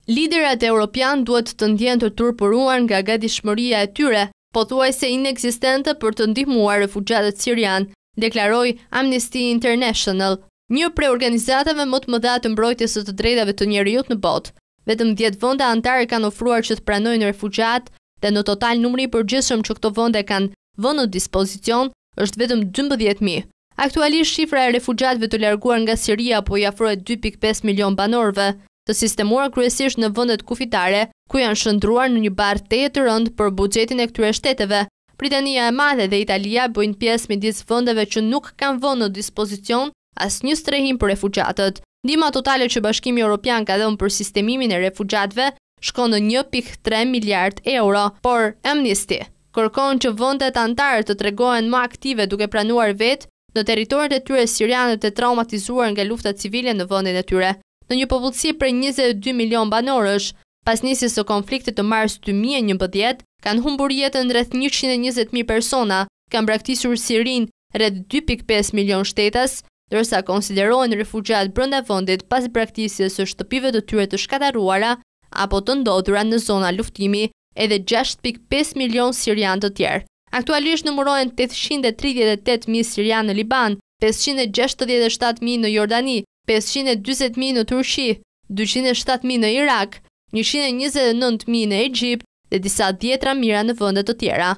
Liderat europian duhet të ndjenë të turpuruar nga gatishmëria e tyre, pothuajse inekzistente për të ndihmuar refugjatët sirian, deklaroi Amnesty International, një prej organizatave më të mëdha të mbrojtjes së të drejtave të njerëzit në botë. Vetëm 10 vende anëtare kanë ofruar që të pranojnë refugjat dhe në total numri i përgjithshëm që këto vende kanë vënë në dispozicion është vetëm 12.000. Aktualisht shifra e refugjatëve të larguar nga Siria po i afrohet 2.5 milion banorëve, të sistemuar kryesisht në vendet kufitare, ku janë shndruar në një barë teje të rëndë për buxhetin e këtyre shteteve. Britania e Madhe dhe Italia bojnë pjesë midis vendeve që nuk kanë vënë në dispozicion asnjë strehim për refugjatët. Ndihma totale që Bashkimi Evropian ka dhënë për sistemimin e refugjatëve shkon në 1.3 miliard euro, por Amnesty kërkon që vendet anëtare të tregohen më aktive duke pranuar vetë në territoret e tyre sirianët e traumatizuar nga lufta civile në vendin e tyre. Në një popullsi prej 22 milion banorësh, pas nisjes së konfliktit të mars 2011, kanë humbur jetën rreth 120.000 persona, kanë braktisur Sirinë rreth 2.5 milion shtetas, ndërsa konsiderohen refugjat brenda vendit pas braktisjes së shtëpive të tyre të shkatërruara apo të ndodhura në zona luftimi, edhe 6.5 milion sirian të tjerë. Aktualisht numërohen 838.000 sirian në Liban, 567.000 në Jordani, 540.000 në Turqi, 207.000 në Irak, 129.000 në Egjipt dhe disa dhjetra mijëra në vende të tjera.